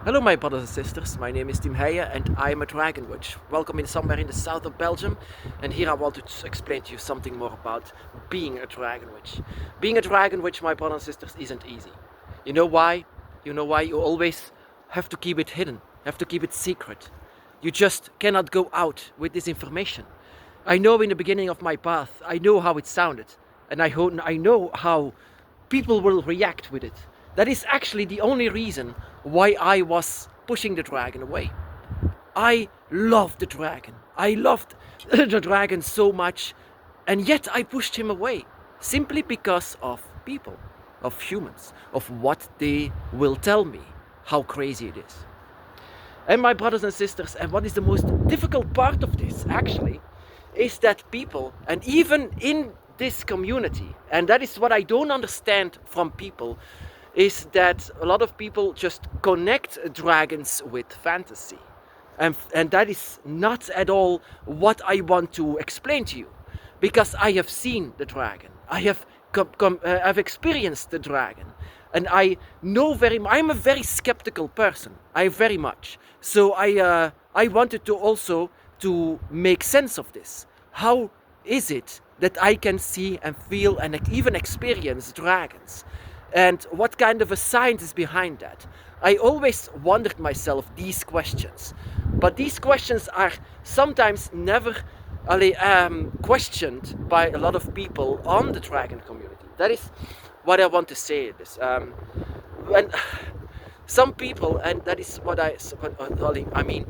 Hello my brothers and sisters, my name is Tim Heijen and I am a dragon witch. Welcome in somewhere in the south of Belgium, and here I want to explain to you something more about being a dragon witch. Being a dragon witch, my brothers and sisters, isn't easy. You know why? You know why? You always have to keep it hidden, have to keep it secret. You just cannot go out with this information. I know in the beginning of my path, I know how it sounded, and I know how people will react with it. That is actually the only reason why I was pushing the dragon away. I loved the dragon. I loved the dragon so much, and yet I pushed him away simply because of people, of humans, of what they will tell me, how crazy it is. And my brothers and sisters, and what is the most difficult part of this actually, is that people, and even in this community, and that is what I don't understand from people, is that a lot of people just connect dragons with fantasy. And that is not at all what I want to explain to you. Because I have seen the dragon. I have I've experienced the dragon. And I know I'm a very skeptical person. I very much. So I wanted to also to make sense of this. How is it that I can see and feel and even experience dragons? And what kind of a science is behind that? I always wondered myself these questions. But these questions are sometimes never questioned by a lot of people on the dragon community. That is what I want to say. And some people, and that is what I mean,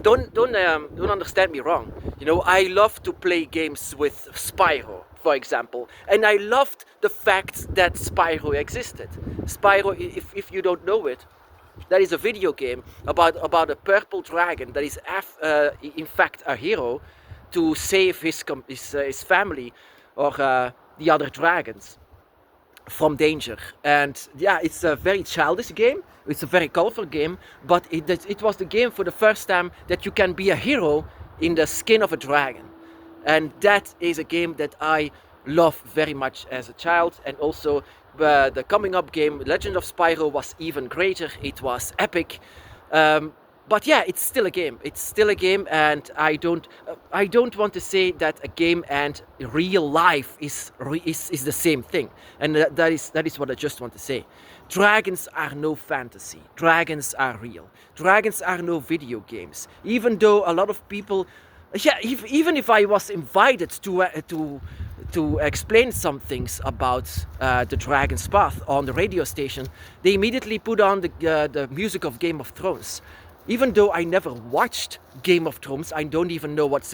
don't understand me wrong. You know, I love to play games with Spyro, for example, and I loved the fact that Spyro existed. Spyro, if you don't know it, that is a video game about a purple dragon that is in fact a hero to save his family or the other dragons from danger. And yeah, it's a very childish game, it's a very colorful game, but it was the game for the first time that you can be a hero in the skin of a dragon. And that is a game that I love very much as a child. And also the coming up game Legend of Spyro was even greater. It was epic. But yeah, it's still a game. It's still a game, and I don't want to say that a game and real life is the same thing. And that is what I just want to say. Dragons are no fantasy. Dragons are real. Dragons are no video games. Even though a lot of people, yeah, even if I was invited to explain some things about the Dragon's Path on the radio station, they immediately put on the music of Game of Thrones. Even though I never watched Game of Thrones, I don't even know what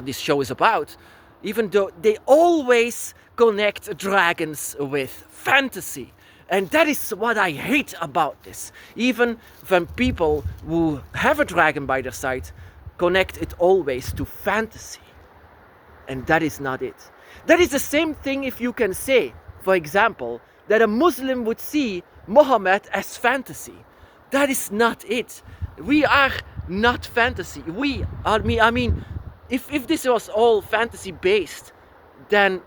this show is about. Even though they always connect dragons with fantasy. And that is what I hate about this. Even when people who have a dragon by their side connect it always to fantasy. And that is not it. That is the same thing if you can say, for example, that a Muslim would see Muhammad as fantasy. That is not it. We are not fantasy. I mean, if this was all fantasy based, then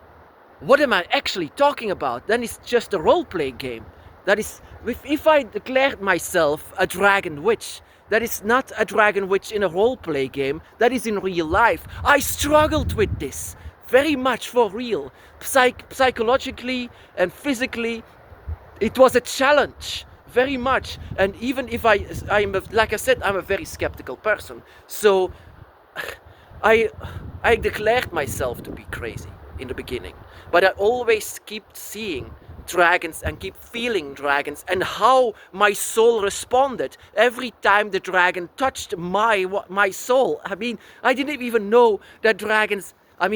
what am I actually talking about? Then it's just a role-play game. That is, if I declared myself a dragon witch, that is not a dragon witch in a role-play game. That is in real life. I struggled with this very much, for real. Psychologically and physically, it was a challenge. Very much. And even if like I said, I'm a very skeptical person. So I declared myself to be crazy in the beginning. But I always keep seeing dragons and keep feeling dragons, and how my soul responded every time the dragon touched my soul. I mean, I didn't even know that dragons are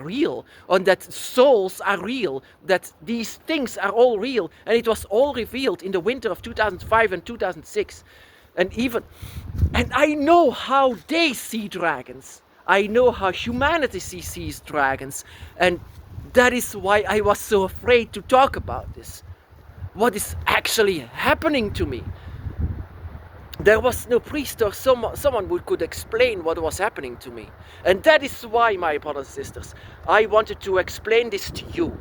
real, and that souls are real, that these things are all real, and it was all revealed in the winter of 2005 and 2006. And I know how they see dragons. I know how humanity sees dragons, and that is why I was so afraid to talk about this. What is actually happening to me? There was no priest or someone who could explain what was happening to me. And that is why, my brothers and sisters, I wanted to explain this to you.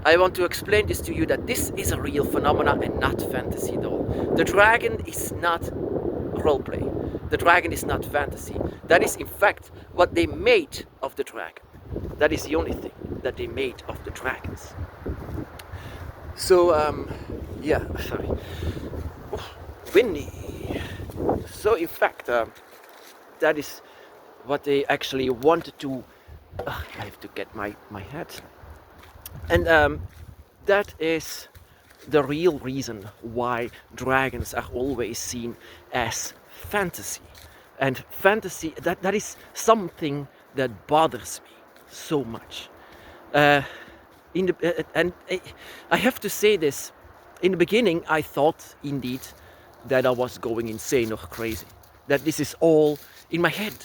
I want to explain this to you, that this is a real phenomenon and not fantasy at all. The dragon is not roleplay. The dragon is not fantasy. That is in fact what they made of the dragon. That is the only thing that they made of the dragons. So yeah, sorry. Windy. So in fact, that is what they actually wanted to. I have to get my hat. And that is the real reason why dragons are always seen as fantasy. And fantasy, that is something that bothers me so much. And I have to say this, in the beginning I thought indeed that I was going insane or crazy. That this is all in my head.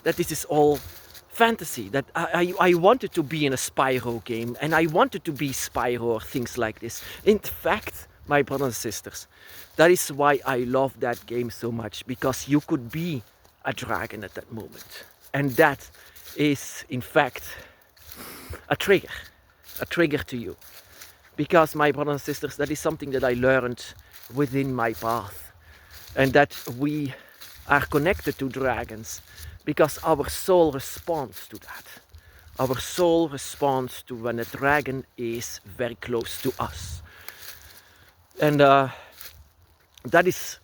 That this is all fantasy, that I wanted to be in a Spyro game, and I wanted to be Spyro or things like this. In fact, my brothers and sisters, that is why I love that game so much, because you could be a dragon at that moment. And that is, in fact, a trigger to you. Because, my brothers and sisters, that is something that I learned within my path. And that we are connected to dragons, because our soul responds to that. Our soul responds to when a dragon is very close to us. And that is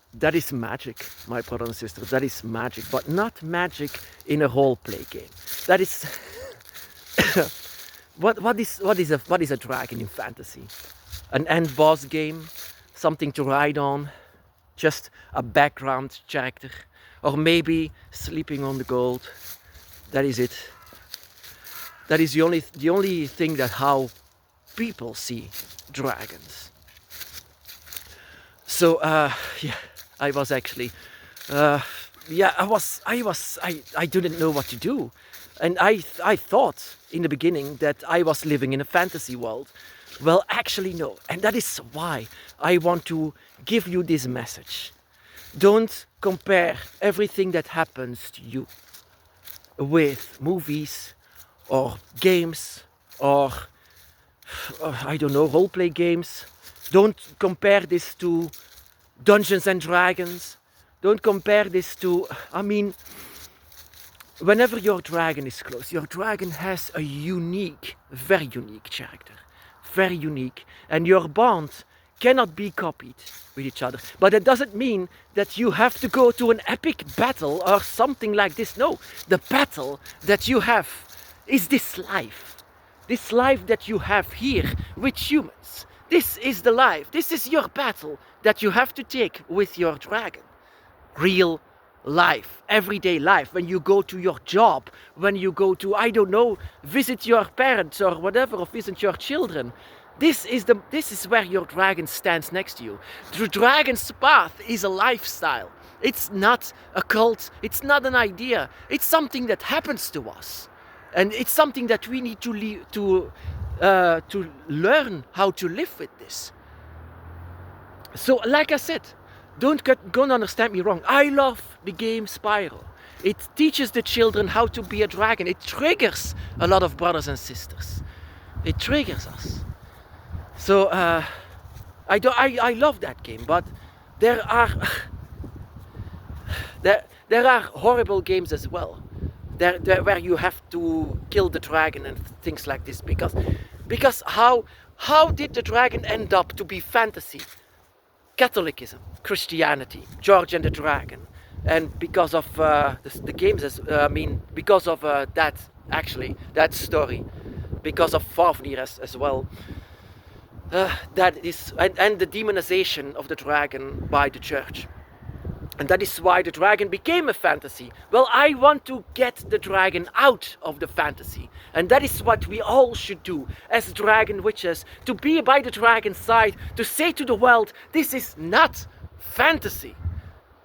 magic, my brothers and sisters. That is magic, but not magic in a role-play game. That is what is a dragon in fantasy? An end boss game, something to ride on, just a background character. Or maybe sleeping on the gold. That is it. That is the only thing that how people see dragons. So yeah, I was actually I didn't know what to do. And I thought in the beginning that I was living in a fantasy world. Well, actually no. And that is why I want to give you this message. Don't compare everything that happens to you with movies or games or I don't know, role-play games. Don't compare this to Dungeons and Dragons. Don't compare this to, I mean, whenever your dragon is close, your dragon has a unique, very unique character. Very unique. And your bond cannot be copied with each other. But that doesn't mean that you have to go to an epic battle or something like this. No, the battle that you have is this life. This life that you have here with humans. This is the life. This is your battle that you have to take with your dragon. Real life, everyday life. When you go to your job, when you go to, I don't know, visit your parents or whatever, or visit your children. This is where your dragon stands next to you. The dragon's path is a lifestyle. It's not a cult. It's not an idea. It's something that happens to us, and it's something that we need to learn how to live with this. So, like I said, don't understand me wrong. I love the game Spyro. It teaches the children how to be a dragon. It triggers a lot of brothers and sisters. It triggers us. So I love that game, but there are horrible games as well. There where you have to kill the dragon and things like this, because how did the dragon end up to be fantasy? Catholicism, Christianity, George and the Dragon, and because of the games, because of that story, because of Fafnir as well. That is, and the demonization of the dragon by the church. And that is why the dragon became a fantasy. Well, I want to get the dragon out of the fantasy. And that is what we all should do as dragon witches. To be by the dragon's side, to say to the world, this is not fantasy.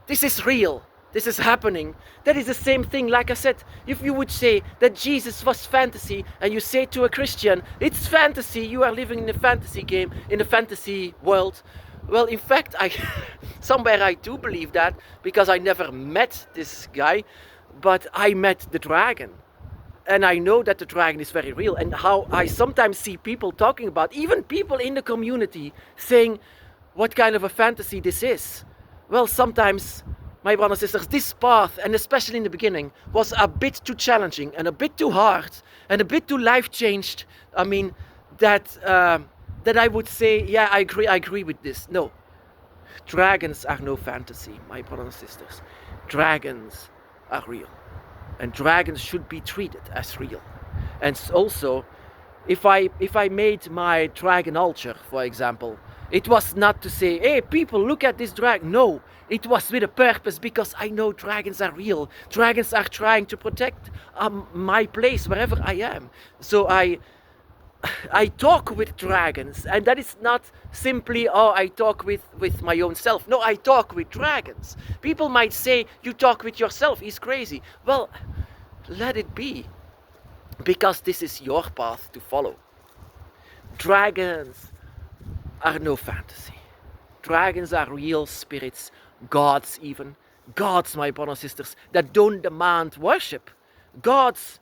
This is real. This is happening. That is the same thing, like I said, if you would say that Jesus was fantasy and you say to a Christian, it's fantasy, you are living in a fantasy game, in a fantasy world. Well, in fact, somewhere I do believe that, because I never met this guy, but I met the dragon. And I know that the dragon is very real, and how I sometimes see people talking about, even people in the community, saying what kind of a fantasy this is. Well, sometimes, my brothers and sisters, this path, and especially in the beginning, was a bit too challenging and a bit too hard and a bit too life changed. I mean, that I would say, yeah, I agree with this. No, dragons are no fantasy, my brothers and sisters. Dragons are real. And dragons should be treated as real. And also, if I made my dragon altar, for example, it was not to say, hey people, look at this dragon. No, it was with a purpose, because I know dragons are real. Dragons are trying to protect my place wherever I am. So I talk with dragons, and that is not simply, oh, I talk with my own self. No, I talk with dragons. People might say, you talk with yourself, he's crazy. Well, let it be, because this is your path to follow. Dragons are no fantasy. Dragons are real spirits, gods even. Gods, my brothers and sisters, that don't demand worship. Gods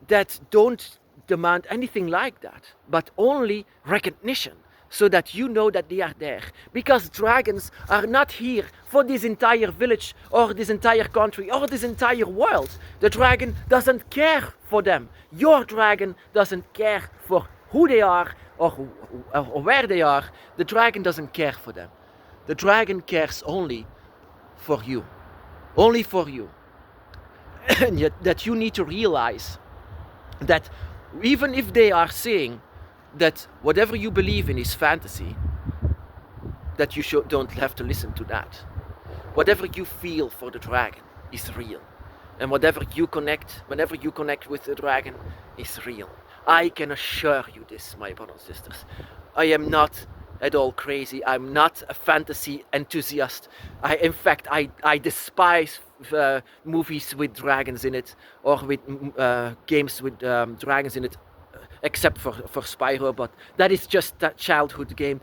that don't demand anything like that, but only recognition, so that you know that they are there. Because dragons are not here for this entire village or this entire country or this entire world. The dragon doesn't care for them. Your dragon doesn't care for who they are or where they are. The dragon doesn't care for them. The dragon cares only for you. Only for you. And yet that you need to realize that even if they are saying that whatever you believe in is fantasy, that you don't have to listen to that. Whatever you feel for the dragon is real. And whenever you connect with the dragon is real. I can assure you this, my brothers and sisters. I am not at all crazy. I'm not a fantasy enthusiast. In fact, I despise movies with dragons in it, or with games with dragons in it, except for Spyro, but that is just that childhood game.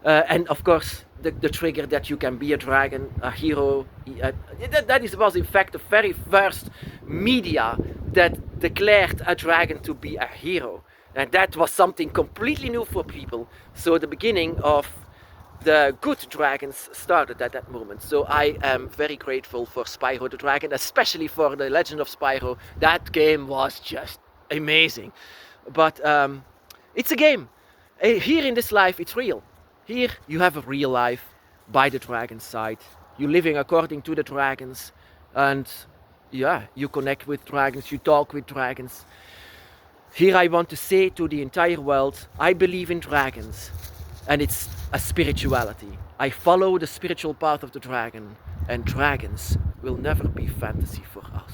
And of course, the trigger that you can be a dragon, a hero, was in fact the very first media that declared a dragon to be a hero. And that was something completely new for people. So the beginning of the good dragons started at that moment. So I am very grateful for Spyro the Dragon, especially for the Legend of Spyro. That game was just amazing. But it's a game. Here in this life, it's real. Here you have a real life by the dragon's side. You're living according to the dragons. And yeah, you connect with dragons, you talk with dragons. Here I want to say to the entire world, I believe in dragons. And it's a spirituality. I follow the spiritual path of the dragon. And dragons will never be fantasy for us.